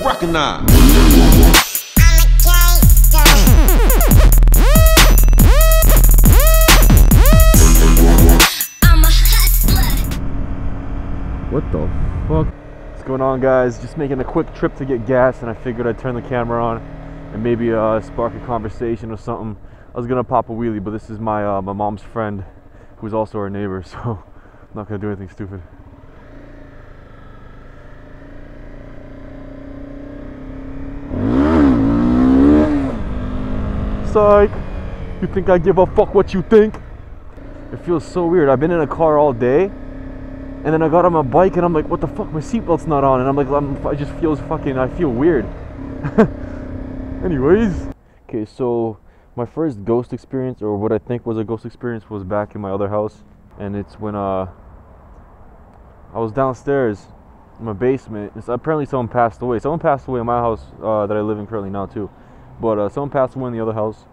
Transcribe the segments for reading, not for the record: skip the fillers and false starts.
recognize. What the fuck? What's going on, guys? Just making a quick trip to get gas, and I figured I'd turn the camera on and maybe spark a conversation or something. I was gonna pop a wheelie, but this is my my mom's friend, who's also our neighbor, so I'm not gonna do anything stupid. Psych! You think I give a fuck what you think? It feels so weird. I've been in a car all day, and then I got on my bike and I'm like, what the fuck, my seatbelt's not on, and I'm like, I just feels fucking, I feel weird. Anyways. Okay, so my first ghost experience, or what I think was a ghost experience, was back in my other house. And it's when I was downstairs in my basement. Apparently someone passed away. Someone passed away in my house that I live in currently now too. But someone passed away in the other house.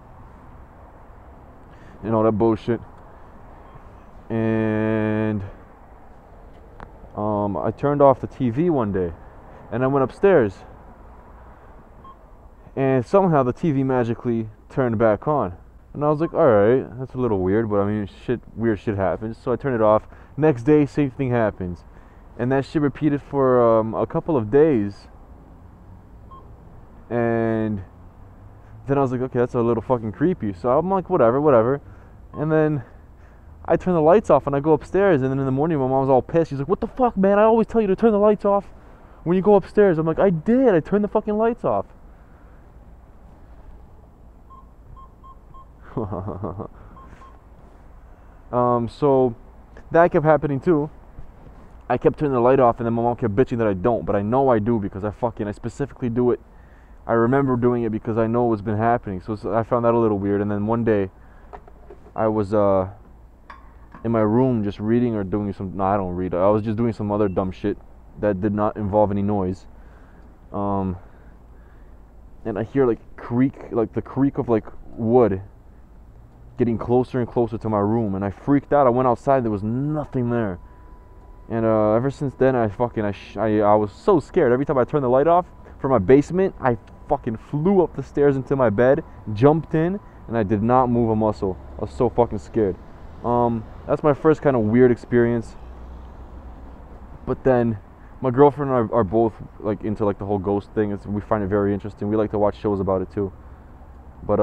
And all that bullshit. And I turned off the TV one day, and I went upstairs, and somehow the TV magically turned back on, and I was like, alright, that's a little weird, but I mean, weird shit happens. So I turned it off. Next day, same thing happens, and that shit repeated for a couple of days, and then I was like, okay, that's a little fucking creepy. So I'm like, whatever, and then I turn the lights off and I go upstairs, and then in the morning my mom's all pissed. She's like, what the fuck, man? I always tell you to turn the lights off when you go upstairs. I'm like, I did. I turned the fucking lights off. So that kept happening too. I kept turning the light off, and then my mom kept bitching that I don't, but I know I do because I specifically do it. I remember doing it because I know what's been happening. So I found that a little weird. And then one day I was in my room just reading or doing some, no, I don't read, I was just doing some other dumb shit that did not involve any noise, and I hear like the creak of like wood getting closer and closer to my room, and I freaked out. I went outside, there was nothing there, and ever since then I was so scared. Every time I turned the light off from my basement, I fucking flew up the stairs into my bed, jumped in, and I did not move a muscle. I was so fucking scared. That's my first kind of weird experience. But then my girlfriend and I are both like into like the whole ghost thing. We find it very interesting. We like to watch shows about it too. But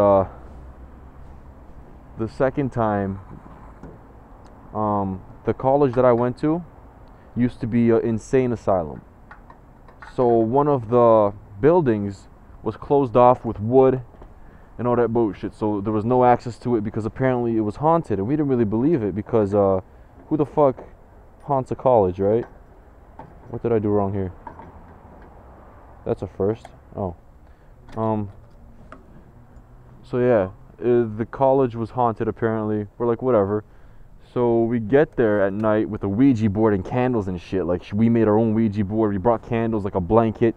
the second time, the college that I went to used to be an insane asylum. So one of the buildings was closed off with wood and all that bullshit, so there was no access to it because apparently it was haunted, and we didn't really believe it because who the fuck haunts a college, right? What did I do wrong here? That's a first. Oh. So yeah, the college was haunted apparently. We're like, whatever. So we get there at night with a Ouija board and candles and shit. Like, we made our own Ouija board. We brought candles, like a blanket.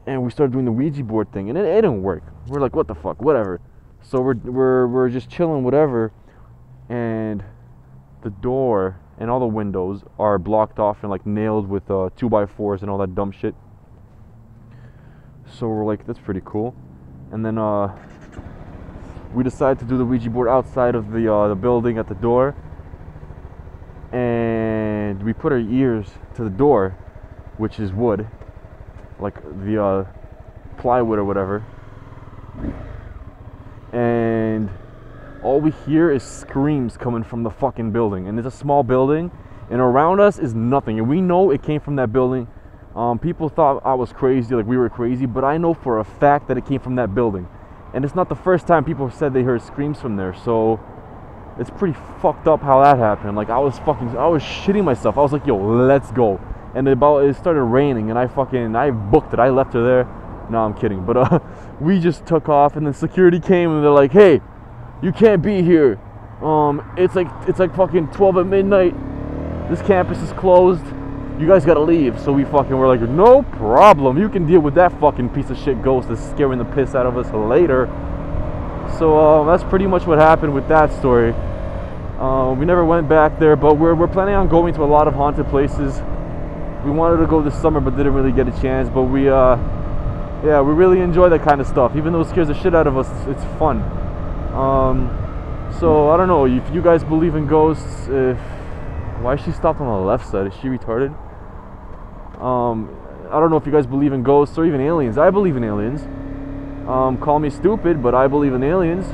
And we started doing the Ouija board thing, and it didn't work. We're like, what the fuck, whatever. So we're just chilling, whatever, and the door and all the windows are blocked off and like nailed with 2x4s and all that dumb shit. So we're like, that's pretty cool. And then we decided to do the Ouija board outside of the building at the door, and we put our ears to the door, which is wood, like the plywood or whatever, and all we hear is screams coming from the fucking building. And it's a small building, and around us is nothing, and we know it came from that building. People thought I was crazy, like we were crazy, but I know for a fact that it came from that building, and it's not the first time people said they heard screams from there. So it's pretty fucked up how that happened. Like, I was shitting myself. I was like, yo, let's go. And it started raining, and I booked it. I left her there. No, I'm kidding. But we just took off, and then security came, and they're like, hey, you can't be here. It's like fucking 12 at midnight. This campus is closed. You guys gotta leave. So we were like, no problem. You can deal with that fucking piece of shit ghost that's scaring the piss out of us later. So that's pretty much what happened with that story. We never went back there, but we're planning on going to a lot of haunted places. We wanted to go this summer, but didn't really get a chance. But we yeah, we really enjoy that kind of stuff. Even though it scares the shit out of us, it's fun. So I don't know if you guys believe in ghosts. Why is she stopped on the left side? Is she retarded? I don't know if you guys believe in ghosts or even aliens. I believe in aliens. Call me stupid, but I believe in aliens.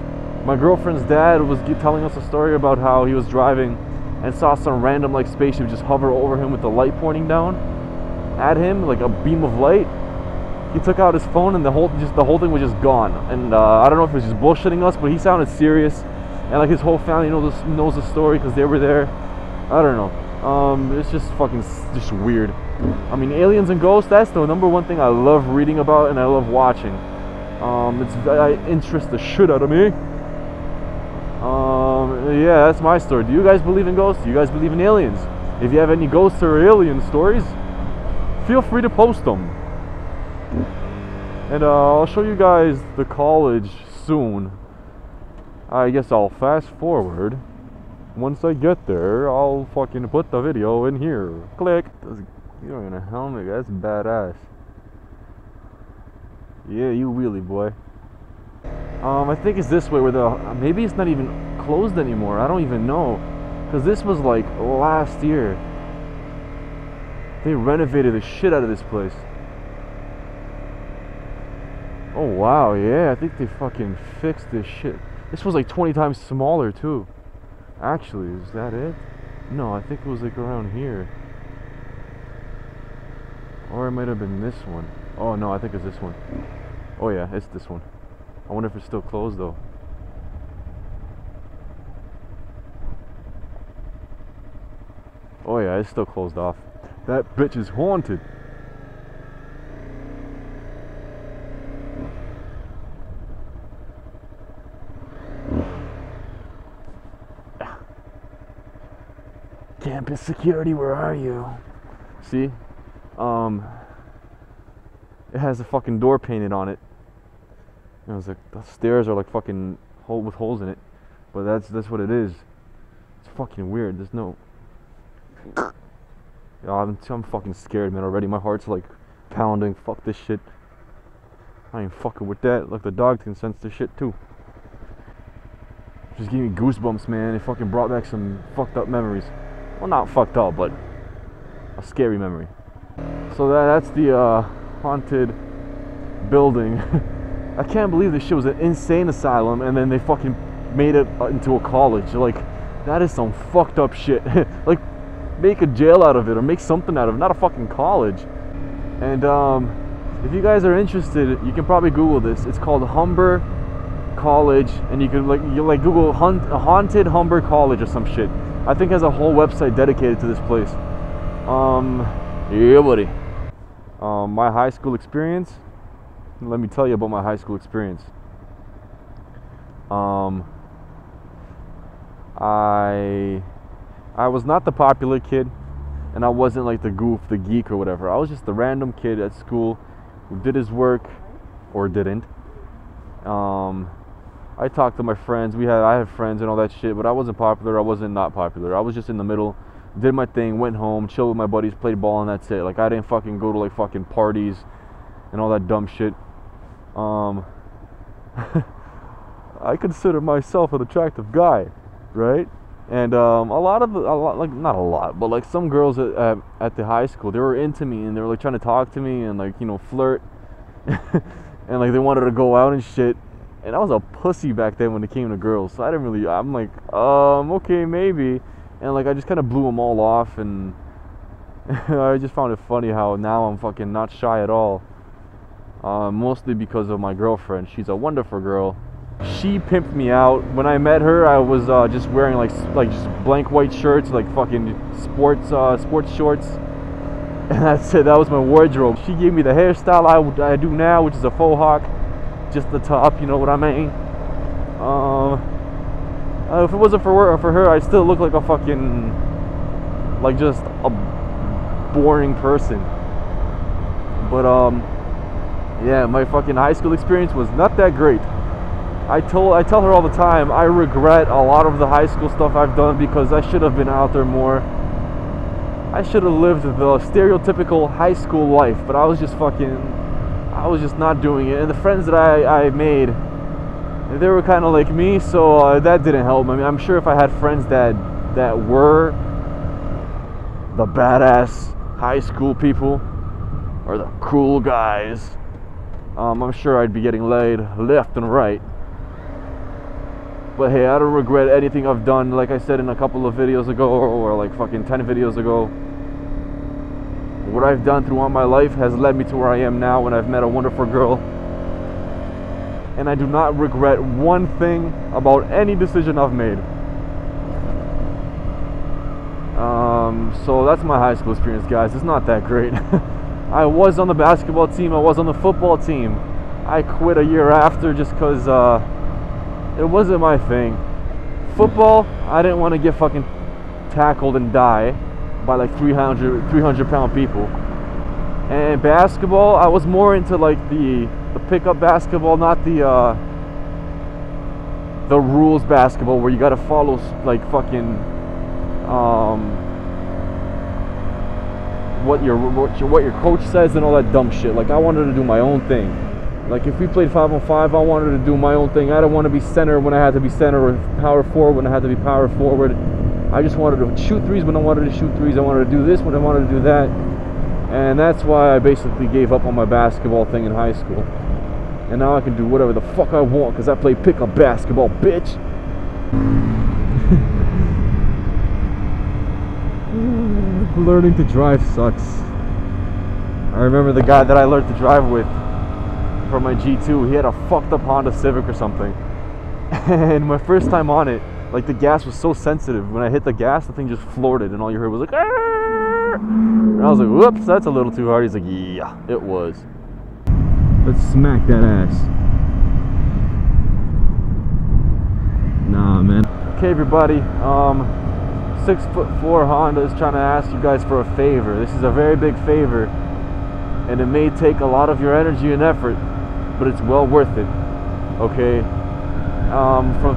My girlfriend's dad was telling us a story about how he was driving and saw some random like spaceship just hover over him with the light pointing down at him, like a beam of light. He took out his phone and the whole thing was just gone. And I don't know if he was just bullshitting us, but he sounded serious. And like his whole family knows the story because they were there. I don't know. It's just fucking just weird. I mean, aliens and ghosts, that's the number one thing I love reading about and I love watching. It interests the shit out of me. Yeah, that's my story. Do you guys believe in ghosts? Do you guys believe in aliens? If you have any ghosts or alien stories, feel free to post them. And I'll show you guys the college soon. I guess I'll fast forward. Once I get there, I'll fucking put the video in here. Click. You're in a helmet, that's badass. Yeah, you wheelie boy. I think it's this way where maybe it's not even closed anymore. I don't even know. Because this was like last year. They renovated the shit out of this place. Oh wow, yeah, I think they fucking fixed this shit. This was like 20 times smaller too. Actually, is that it? No, I think it was like around here. Or it might have been this one. Oh no, I think it's this one. Oh yeah, it's this one. I wonder if it's still closed though. Oh yeah, it's still closed off. That bitch is haunted. Campus security, where are you? See? It has a fucking door painted on it. It was like the stairs are like fucking with holes in it. But that's what it is. It's fucking weird. There's no. I'm fucking scared, man. Already, my heart's like pounding. Fuck this shit. I ain't fucking with that. Look, the dog can sense this shit too. Just gave me goosebumps, man. It fucking brought back some fucked up memories. Well, not fucked up, but a scary memory. So that's the haunted building. I can't believe this shit was an insane asylum and then they fucking made it into a college. Like, that is some fucked up shit. Like, make a jail out of it or make something out of it, not a fucking college. And if you guys are interested, you can probably Google this. It's called Humber College, and you can like Google haunted Humber College or some shit. I think it has a whole website dedicated to this place. Yeah, buddy. My high school experience. Let me tell you about my high school experience. I was not the popular kid, and I wasn't like the goof, the geek or whatever. I was just the random kid at school who did his work or didn't. I talked to my friends. I had friends and all that shit, but I wasn't popular. I wasn't not popular. I was just in the middle. Did my thing, went home, chilled with my buddies, played ball, and that's it. Like, I didn't fucking go to like fucking parties and all that dumb shit. I consider myself an attractive guy, right? And not a lot, but like some girls at the high school, they were into me and they were like trying to talk to me and like, you know, flirt. And like they wanted to go out and shit. And I was a pussy back then when it came to girls, so I'm like, okay, maybe. And like I just kind of blew them all off, and I just found it funny how now I'm fucking not shy at all. Mostly because of my girlfriend. She's a wonderful girl. She pimped me out. When I met her, I was just wearing like just blank white shirts, like fucking sports shorts. And that's it. That was my wardrobe. She gave me the hairstyle I do now, which is a faux hawk. Just the top, you know what I mean? If it wasn't for her, I'd still look like a fucking, like just a boring person. But yeah, my fucking high school experience was not that great. I tell her all the time, I regret a lot of the high school stuff I've done because I should have been out there more. I should have lived the stereotypical high school life, but I was just not doing it. And the friends that I made, they were kind of like me, so that didn't help. I mean, I'm sure if I had friends that were the badass high school people or the cool guys, I'm sure I'd be getting laid left and right. But hey, I don't regret anything I've done. Like I said in a couple of videos ago, or like fucking 10 videos ago, what I've done throughout my life has led me to where I am now, and I've met a wonderful girl. And I do not regret one thing about any decision I've made. So that's my high school experience, guys. It's not that great. I was on the basketball team, I was on the football team. I quit a year after just because it wasn't my thing. Football, I didn't want to get fucking tackled and die by like 300 pound people. And basketball, I was more into like the pickup basketball, not the rules basketball where you gotta follow like fucking what your coach says and all that dumb shit. Like I wanted to do my own thing. Like if we played 5-on-5, I wanted to do my own thing. I didn't want to be center when I had to be center, or power forward when I had to be power forward. I just wanted to shoot threes when I wanted to shoot threes. I wanted to do this when I wanted to do that. And that's why I basically gave up on my basketball thing in high school. And now I can do whatever the fuck I want because I play pickup basketball, bitch. Learning to drive sucks. I remember the guy that I learned to drive with for my G2, he had a fucked up Honda Civic or something. And my first time on it, like the gas was so sensitive. When I hit the gas, the thing just floored it, and all you heard was like, "Arr!" And I was like, whoops, that's a little too hard. He's like, yeah, it was. Let's smack that ass. Nah, man. Okay, everybody. 6'4" Honda is trying to ask you guys for a favor. This is a very big favor, and it may take a lot of your energy and effort, but it's well worth it. Okay.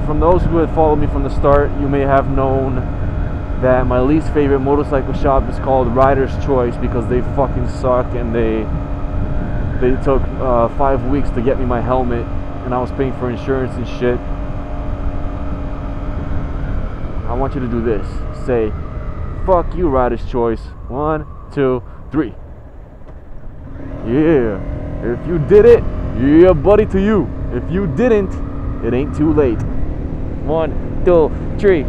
From those who had followed me from the start, you may have known that my least favorite motorcycle shop is called Rider's Choice because they fucking suck, and they took 5 weeks to get me my helmet, and I was paying for insurance and shit. I want you to do this. Say, fuck you, Rider's Choice. 1, 2, 3. Yeah. If you did it, yeah, buddy, to you. If you didn't, it ain't too late. 1, 2, 3.